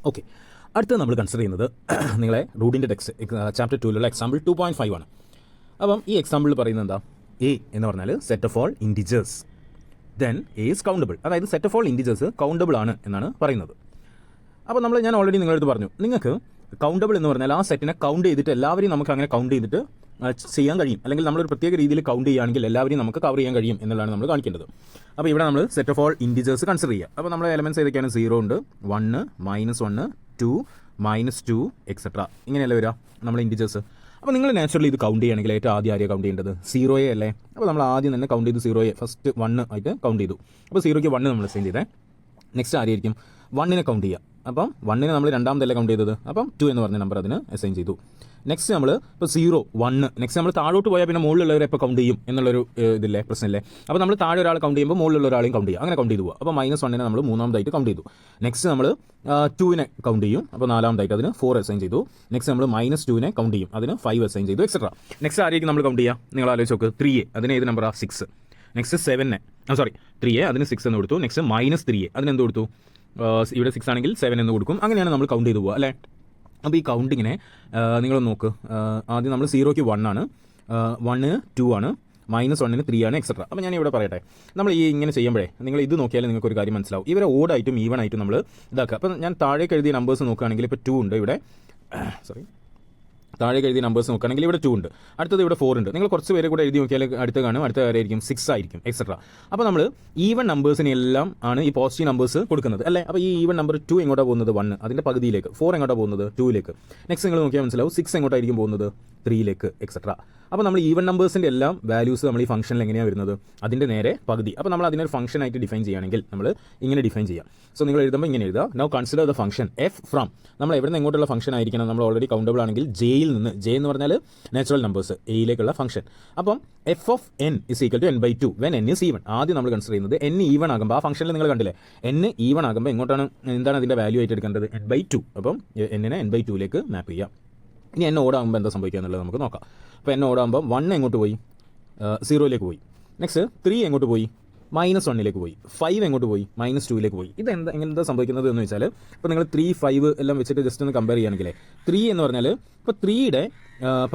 Okay, അടുത്തത് നമ്മൾ consider ചെയ്യുന്നത് നിങ്ങളെ റൂഡിൻ്റെ ടെക്സ്റ്റ് ചാപ്റ്റർ 2 എക്സാമ്പിൾ 2.5 ആണ്. അപ്പം ഈ എക്സാമ്പിളിൽ പറയുന്നത് എന്താ? എ എന്ന് പറഞ്ഞാൽ set of all integers then A is countable. അതായത് set of all integers countable ആണ് എന്നാണ് പറയുന്നത്. അപ്പോൾ ഞാൻ ഓൾറെഡി നിങ്ങളടുത്ത് പറഞ്ഞു, നിങ്ങൾക്ക് കൗണ്ടബിൾ എന്ന് പറഞ്ഞാൽ ആ സെറ്റിനെ കൗണ്ട് ചെയ്തിട്ട് എല്ലാവരെയും നമുക്ക് അങ്ങനെ കൗണ്ട് ചെയ്തിട്ട് ചെയ്യാൻ കഴിയും, അല്ലെങ്കിൽ നമ്മളൊരു പ്രത്യേക രീതിയിൽ കൗണ്ട് ചെയ്യുകയാണെങ്കിൽ എല്ലാവരെയും നമുക്ക് കവർ ചെയ്യാൻ കഴിയും എന്നുള്ളതാണ് നമ്മൾ കാണിക്കേണ്ടത്. അപ്പോൾ ഇവിടെ നമ്മൾ set of all integers consider ചെയ്യുക. അപ്പോൾ നമ്മുടെ എലമെൻറ്റ്സ് ഏതൊക്കെയാണ്? 0 ഉണ്ട്, 1, -1, 2, -2 എക്സെട്ര. ഇങ്ങനെയല്ലേ വരിക നമ്മൾ ഇൻറ്റിജേഴ്സ്. അപ്പോൾ നിങ്ങൾ നാച്ചുറലി ഇത് കൗണ്ട് ചെയ്യുകയാണെങ്കിൽ ഏറ്റവും ആദ്യം ആരെയാണ് കൗണ്ട് ചെയ്യേണ്ടത്? 0 അല്ലേ? അപ്പോൾ നമ്മൾ ആദ്യം തന്നെ കൗണ്ട് ചെയ്തു 0 ഫസ്റ്റ് 1 ആയിട്ട് കൗണ്ട് ചെയ്തു. അപ്പോൾ 0ക്ക് 1 നമ്മൾ അസൈൻ ചെയ്തേ. നെക്സ്റ്റ് ആരെയായിരിക്കും? 1നെ കൗണ്ട് ചെയ്യുക. അപ്പം 1നെ നമ്മൾ രണ്ടാമതല്ലേ കൗണ്ട് ചെയ്തത്, അപ്പം 2 എന്ന് പറഞ്ഞ നമ്പർ അതിന് അസൈൻ ചെയ്തു. നെക്സ്റ്റ് നമ്മൾ ഇപ്പോൾ 0, 1, നെക്സ്റ്റ് നമ്മൾ താഴോട്ട് പോയാൽ പിന്നെ മുകളിലുള്ളവരെ ഇപ്പോൾ കൗണ്ട് ചെയ്യും എന്നുള്ളൊരു ഇതില്ലേ, പ്രശ്നമില്ലേ? അപ്പോൾ നമ്മൾ താഴെ ഒരാൾ കൗണ്ട് ചെയ്യുമ്പോൾ മുകളിലുള്ള ഒരാളെയും കൗണ്ട് ചെയ്യും, അങ്ങനെ കൗണ്ട് ചെയ്തു പോകുക. അപ്പോൾ -1നെ നമ്മൾ മൂന്നാമതായിട്ട് കൗണ്ട് ചെയ്തു. നെക്സ്റ്റ് നമ്മൾ 2നെ കൗണ്ട് ചെയ്യും, അപ്പോൾ നാലാമതായിട്ട് അതിന് 4 അസൈൻ ചെയ്തു. നെക്സ്റ്റ് നമ്മൾ -2നെ കൗണ്ട് ചെയ്യും, അതിന് 5 അസൈൻ ചെയ്തു എക്സെട്ര. നെക്സ്റ്റ് ആരെയും നമ്മൾ കൗണ്ട് ചെയ്യുക? നിങ്ങൾ ആലോചിച്ച് നോക്ക്. 3A അതിന് ഏത് നമ്പറാണ്? 6. നെക്സ്റ്റ് 7നെ 3A അതിന് 6 എന്ന് കൊടുത്തു. നെക്സ്റ്റ് -3A അതിന് എന്ത് കൊടുത്തു? ഇവിടെ 6 ആണെങ്കിൽ 7 എന്ന് കൊടുക്കും. അങ്ങനെയാണ് നമ്മൾ കൗണ്ട് ചെയ്തു പോകുക അല്ലേ? അപ്പോൾ ഈ കൗണ്ടിങ്ങിനെ നിങ്ങൾ നോക്ക്. ആദ്യം നമ്മൾ 0ക്ക് 1 ആണ്, 1ന് 2 ആണ്, -1ന് 3 ആണ് എക്സെട്ര. അപ്പോൾ ഞാൻ ഇവിടെ പറയട്ടെ, നമ്മൾ ഈ ഇങ്ങനെ ചെയ്യുമ്പോഴേ നിങ്ങൾ ഇത് നോക്കിയാൽ നിങ്ങൾക്ക് ഒരു കാര്യം മനസ്സിലാവും. ഇവരെ ഓഡായിട്ടും ഈവൺ ആയിട്ടും നമ്മൾ ഇതാക്കുക. അപ്പോൾ ഞാൻ താഴേക്ക് എഴുതിയ നമ്പേഴ്സ് നോക്കുകയാണെങ്കിൽ ഇപ്പോൾ 2 ഉണ്ട് ഇവിടെ, താഴേക്ക് എഴുതിയ നമ്പേഴ്സ് നോക്കുകയാണെങ്കിൽ ഇവിടെ 2 ഉണ്ട്, അടുത്തത് ഇവിടെ 4 ഉണ്ട്. നിങ്ങൾ കുറച്ച് പേരെ കൂടെ എഴുതി നോക്കിയാൽ അടുത്ത കാണും, അടുത്ത ആരായിരിക്കും? 6 ആയിരിക്കും എക്സെട്ര. അപ്പോൾ നമ്മൾ ഈവൺ നമ്പേഴ്സിനെല്ലാം ആണ് ഈ പോസിറ്റീവ് നമ്പേഴ്സ് കൊടുക്കുന്നത് അല്ലേ? അപ്പോൾ ഈ ഈവൺ നമ്പർ 2 എങ്ങോട്ടാണ് പോകുന്നത്? 1 അതിൻ്റെ പകുതിയിലേക്ക്. 4 എങ്ങോട്ടാണ് പോകുന്നത്? 2ലേക്ക്. നെക്സ്റ്റ് നിങ്ങൾ നോക്കിയാൽ മനസ്സിലാവും 6 എങ്ങോട്ടായിരിക്കും പോകുന്നത്? 3ലേക്ക് എക്സെട്ര. അപ്പോൾ നമ്മൾ ഈവൺ നമ്പേഴ്സിൻ്റെ എല്ലാം വാല്യൂസ് നമ്മൾ ഈ ഫംഗ്ഷനിൽ എങ്ങനെയാണ് വരുന്നത്? അതിൻ്റെ നേരെ പകുതി. അപ്പോൾ നമ്മൾ അതിനൊരു ഫംഗ്ഷൻ ആയിട്ട് ഡിഫൈൻ ചെയ്യുകയാണെങ്കിൽ നമ്മൾ ഇങ്ങനെ ഡിഫൈൻ ചെയ്യാം. സോ നിങ്ങൾ എഴുതുമ്പോൾ ഇങ്ങനെ എഴുതുക. Now consider the function f from. നമ്മൾ എവിടെ നിന്ന് എങ്ങോട്ടുള്ള ഫംഗ്ഷൻ ആയിരിക്കണം? നമ്മൾ ഓൾറെഡി കൗണ്ടബിൾ ആണെങ്കിൽ ജെയിൽ നിന്ന്, ജെ എന്ന് പറഞ്ഞാൽ നാച്ചുറൽ നമ്പേഴ്സ്, എയിലേക്കുള്ള ഫംഗ്ഷൻ. അപ്പം f of N is equal to n/2 when n is even. ആദ്യം നമ്മൾ കൺസിഡർ ചെയ്യുന്നത് n ഈവൺ ആകുമ്പോൾ, ആ ഫംഗ്ഷനിൽ നിങ്ങൾ കണ്ടില്ലേ n ഈവൺ ആകുമ്പോൾ എങ്ങോട്ടാണ്, എന്താണ് അതിൻ്റെ വാല്യൂ ആയിട്ട് എടുക്കേണ്ടത്? n/2. അപ്പം n-നെ n/2ലേക്ക് മാപ്പ് ചെയ്യാം. ഇനി n ഓടാകുമ്പോൾ എന്താ സംഭവിക്കുക എന്നുള്ളത് നമുക്ക് നോക്കാം. അപ്പോൾ n ഓടാകുമ്പോൾ 1 എങ്ങോട്ട് പോയി? 0ലേക്ക് പോയി. നെക്സ്റ്റ് 3 എങ്ങോട്ട് പോയി? -1ലേക്ക് പോയി. 5 എങ്ങോട്ട് പോയി? -2ലേക്ക് പോയി. ഇത് എന്താ സംഭവിക്കുന്നത് എന്ന് വെച്ചാൽ, ഇപ്പോൾ നിങ്ങൾ 3, 5 എല്ലാം വെച്ചിട്ട് ജസ്റ്റ് ഒന്ന് കമ്പയർ ചെയ്യുകയാണെങ്കിൽ 3 എന്ന് പറഞ്ഞാൽ ഇപ്പോൾ 3യുടെ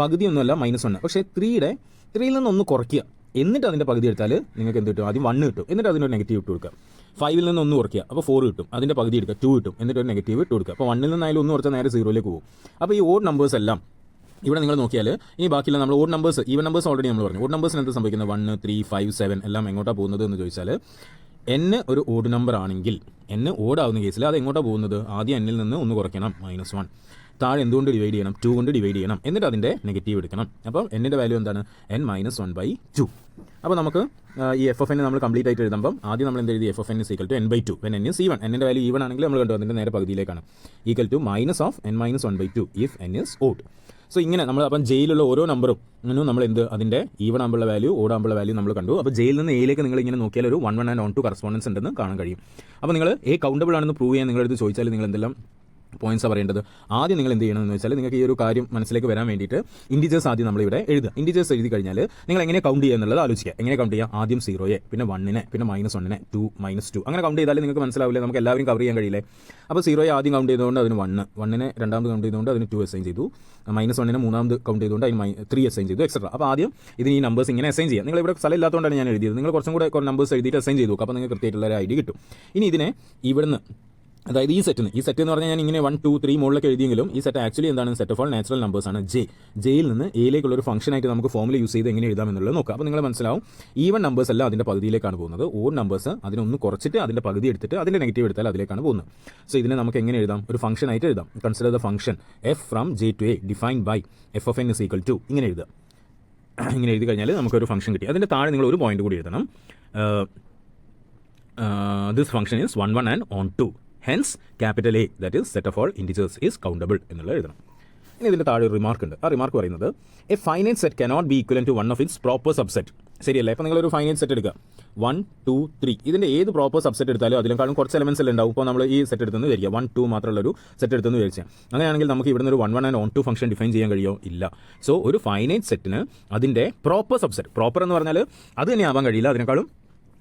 പകുതിയൊന്നുമല്ല -1, പക്ഷേ 3യിൽ നിന്നൊന്ന് കുറയ്ക്കുക, എന്നിട്ട് അതിൻ്റെ പകുതി എടുത്താൽ നിങ്ങൾക്ക് എന്ത് കിട്ടും? ആദ്യം 1 കിട്ടും, എന്നിട്ട് അതിനൊരു നെഗറ്റീവ് ഇട്ട് കൊടുക്കുക. 5ൽ നിന്ന് ഒന്ന് കുറയ്ക്കുക, അപ്പോൾ 4 കിട്ടും, അതിൻ്റെ പകുതി എടുക്കുക, 2 കിട്ടും, എന്നിട്ട് ഒരു നെഗറ്റീവ് ഇട്ട് കൊടുക്കുക. അപ്പോൾ 1ൽ നിന്നായാലും ഒന്ന് കുറച്ചാൽ നേരെ 0ലേക്ക് പോകും. അപ്പോൾ ഈ ഓഡ് നമ്പേഴ്സ് എല്ലാം ഇവിടെ നിങ്ങൾ നോക്കിയാൽ, ഇനി ബാക്കിയുള്ള നമ്മൾ odd numbers, even numbers already നമ്മൾ പറഞ്ഞു. ഓഡ് നമ്പേഴ്സിന് എന്താ സംഭവിക്കുന്നത്? 1, 3, 5, 7 എല്ലാം എങ്ങോട്ടാണ് പോകുന്നത് എന്ന് ചോദിച്ചാൽ, n ഒരു ഓഡ് നമ്പർ ആണെങ്കിൽ, n ഓഡ് ആവുന്ന കേസിൽ അത് എങ്ങോട്ടാണ് പോകുന്നത്? ആദ്യം n-ൽ നിന്ന് ഒന്ന് കുറയ്ക്കണം, -1. താഴെ എന്തുകൊണ്ട് ഡിവൈഡ് ചെയ്യണം? 2 കൊണ്ട് ഡിവൈഡ് ചെയ്യണം, എന്നിട്ട് അതിൻ്റെ നെഗറ്റീവ് എടുക്കണം. അപ്പോൾ n-ന്റെ വാല്യൂ എന്താണ്? n-1/2. അപ്പോൾ നമുക്ക് ഈ എഫ് ഓഫ് എൻ നമ്മൾ കംപ്ലീറ്റ് ആയിട്ട് എഴുതുമ്പോൾ ആദ്യം നമ്മൾ എന്ത് എഴുതി? F of N is equal to n/2 when n is even. n-ന്റെ വാല്യൂ ഈവൺ ആണെങ്കിൽ നമ്മൾ കണ്ടു അതിൻ്റെ നേരെ പകുതിയിലേക്കാണ്, equal to -n-1/2 if n is odd. So ഇങ്ങനെ നമ്മൾ അപ്പം ജയിലുള്ള ഓരോ നമ്പറും നമ്മൾ എന്ത്, അതിൻ്റെ ഈവൺ ആകുമ്പോൾ വാല്യൂ, ഓഡ് ആകുമ്പോൾ വാല്യൂ നമ്മൾ കണ്ടു. അപ്പോൾ ജയിൽ നിന്ന് എയിലേക്ക് നിങ്ങൾ ഇങ്ങനെ നോക്കിയാൽ ഒരു 1, 1 and 1, 2 കറസ്പോണ്ടൻസ് ഉണ്ടെന്ന് കാണാൻ കഴിയും. അപ്പോൾ നിങ്ങൾ എ കൗണ്ടബിൾ ആണെന്ന് പ്രൂവ് ചെയ്യാൻ നിങ്ങളെടുത്ത് ചോദിച്ചാൽ നിങ്ങൾ എന്തെല്ലാം പോയിന്റ്സാണ് പറയേണ്ടത്? ആദ്യം നിങ്ങൾ എന്ത് ചെയ്യണമെന്ന് വെച്ചാൽ, നിങ്ങൾക്ക് ഈ ഒരു കാര്യം മനസ്സിലേക്ക് വരാൻ വേണ്ടിയിട്ട് ഇൻറ്റിജേഴ്സ് ആദ്യം നമ്മളിവിടെ എഴുതുക. ഇൻറ്റിജേഴ്സ് എഴുതി കഴിഞ്ഞാൽ നിങ്ങൾ എങ്ങനെ കൗണ്ട് ചെയ്യുക എന്നുള്ളത് ആലോചിക്കുക. എങ്ങനെ കൗണ്ട് ചെയ്യുക? ആദ്യം 0യെ, പിന്നെ 1നെ, പിന്നെ -1നെ, 2, -2 അങ്ങനെ കൗണ്ട് ചെയ്താൽ നിങ്ങൾക്ക് മനസ്സിലാവില്ല, നമുക്ക് എല്ലാവരും കവർ ചെയ്യാൻ കഴിയില്ലേ? അപ്പോൾ 0യെ ആദ്യം കൗണ്ട് ചെയ്തുകൊണ്ട് അതിന് 1, 1നെ രണ്ടാമത് കൗണ്ട് ചെയ്തുകൊണ്ട് അതിന് 2 അസൈൻ ചെയ്തു, -1നെ മൂന്നാമത് കൗണ്ട് ചെയ്തുകൊണ്ട് അതിന് 3 അസൈൻ ചെയ്തു എക്സെട്ര. അപ്പോൾ ആദ്യം ഇതിന് ഈ നമ്പേഴ്സ് ഇങ്ങനെ അസൈൻ ചെയ്യുക. നിങ്ങൾ ഇവിടെ സ്ഥലം ഇല്ലാത്തതുകൊണ്ടാണ് ഞാൻ എഴുതിയത്. നിങ്ങൾ കുറച്ചും കൂടെ നമ്പേഴ്സ് എഴുതിയിട്ട് അസൈൻ ചെയ്തു നോക്കുക, അപ്പോൾ നിങ്ങൾക്ക് കൃത്യമായിട്ടുള്ള ഒരു ഐഡിയ കിട്ടും. ഇനി ഇതിനെ ഇവിടുന്ന്, അതായത് ഈ സെറ്റ് എന്ന് പറഞ്ഞാൽ ഞാൻ ഇങ്ങനെ 1, 2, 3 മുകളിലൊക്കെ എഴുതിയെങ്കിലും ഈ സെറ്റ് ആക്ച്വലി എന്താണ്? Set of all natural numbers ആണ്. ജെയിൽ നിന്ന് എയിലേക്കുള്ള ഒരു ഫംഗ്ഷൻ ആയിട്ട് നമുക്ക് ഫോമിൽ യൂസ് ചെയ്ത് എങ്ങനെ എഴുതാം എന്നുള്ളത് നോക്കാം. അപ്പോൾ നിങ്ങൾ മനസ്സിലാവും, ഈവൺ നമ്പേഴ്സ് എല്ലാം അതിൻ്റെ പകുതിയിലേക്കാണ് പോകുന്നത്, ഓഡ് നമ്പേഴ്സ് അതിനൊന്ന് കുറച്ചിട്ട് അതിൻ്റെ പകുതി എടുത്തിട്ട് അതിൻ്റെ നെഗറ്റീവ് എടുത്താൽ അതിലേക്കാണ് പോകുന്നത്. സോ ഇതിനെ നമുക്ക് എങ്ങനെ എഴുതാം? ഒരു ഫംഗ്ഷൻ ആയിട്ട് എഴുതാം. Consider the function f from J to A defined by f of n is equal to, ഇങ്ങനെ എഴുതുക. ഇങ്ങനെ എഴുതി കഴിഞ്ഞാൽ നമുക്കൊരു ഫംഗ്ഷൻ കിട്ടി. അതിൻ്റെ താഴെ നിങ്ങൾ ഒരു പോയിന്റ് കൂടി എഴുതണം. This function is 1, 1 and 2. Hence, capital A, that is set of all integers is countable എന്നുള്ളത് എഴുതണം. ഇനി ഇതിൻ്റെ താഴെ ഒരു റിമാർക്ക് ഉണ്ട്. ആ റിമാർക്ക് പറയുന്നത്, A finite set cannot be equivalent to one of its proper subset. ശരിയല്ലേ? അപ്പോൾ നിങ്ങളൊരു ഫൈനൈറ്റ് സെറ്റ് എടുക്കുക, 1, 2, 3. ഇതിൻ്റെ ഏത് പ്രോപ്പർ സബ്സെറ്റ് എടുത്താലും അതിനേക്കാളും കുറച്ച് എലമെന്റ്സ് എല്ലാം ഉണ്ടാവും. ഇപ്പോൾ നമ്മൾ ഈ സെറ്റ് എടുത്തെന്ന് വിചാരിക്കുക, 1, 2 മാത്രമുള്ള ഒരു സെറ്റ് എടുത്തെന്ന് വിചാരിച്ചാൽ, അങ്ങനെയാണെങ്കിൽ നമുക്ക് ഇവിടുന്ന് ഒരു 1, 1 and 2 ഫംഗ്ഷൻ ഡിഫൈൻ ചെയ്യാൻ കഴിയുമോ? ഇല്ല. സോ ഒരു ഫൈനൈറ്റ് സെറ്റിന് അതിൻ്റെ പ്രോപ്പർ സബ്സെറ്റ്, പ്രോപ്പർ എന്ന് പറഞ്ഞാൽ അത് തന്നെ ആവാൻ കഴിയില്ല, അതിനേക്കാളും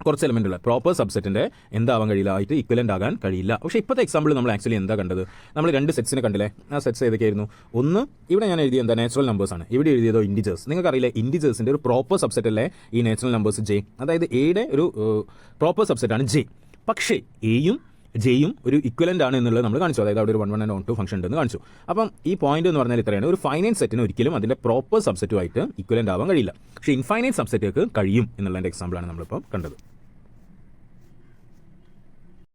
കുറച്ച് എലമെൻ്റ് ഉള്ള പ്രോപ്പർ സബ്സെറ്റിൻ്റെ എന്താവാൻ കഴിയില്ല ആയിട്ട് ഇക്വലൻ്റ് ആകാൻ കഴിയില്ല. പക്ഷേ ഇപ്പോഴത്തെ എക്സാമ്പിൾ നമ്മൾ ആക്ച്വലി എന്താ കണ്ടത്, നമ്മൾ 2 സെറ്റ്സിനെ കണ്ടില്ലേ. ആ സെറ്റ്സ് ഏതൊക്കെയായിരുന്നു? ഒന്ന് ഇവിടെ ഞാൻ എഴുതിയ എന്താ നാച്ചുറൽ നമ്പേഴ്സാണ്, ഇവിടെ എഴുതിയതോ ഇൻഡിജേഴ്സ്. നിങ്ങൾക്കറിയില്ലേ ഇൻഡിജേഴ്സിൻ്റെ ഒരു പ്രോപ്പർ സബ്സെറ്റ് അല്ലേ ഈ നാച്ചുറൽ നമ്പേഴ്സ് ജെ, അതായത് എയുടെ ഒരു പ്രോപ്പർ സബ്സെറ്റാണ് ജെ. പക്ഷേ എയും ജെയും ഒരു ഇക്വലൻ്റ് ആണ് എന്നുള്ളത് നമ്മൾ കാണിച്ചു, അതായത് അവിടെ ഒരു 1 1 and 2 ഫംഗ്ഷൻ ഉണ്ടെന്ന് കാണിച്ചു. അപ്പം ഈ പോയിന്റ് എന്ന് പറഞ്ഞാൽ ഇത്രയാണ്, ഒരു ഫൈനൈറ്റ് സെറ്റിന് ഒരിക്കലും അതിൻ്റെ പ്രോപ്പർ സബ്സെറ്റുമായിട്ട് ഇക്വലൻ്റ് ആവാൻ കഴിയില്ല. പക്ഷേ ഇൻഫൈനൈറ്റ് സബ്സെറ്റുകൾക്ക് കഴിയും എന്നുള്ളതിൻ്റെ എക്സാമ്പിളാണ് നമ്മളിപ്പോൾ കണ്ടത്.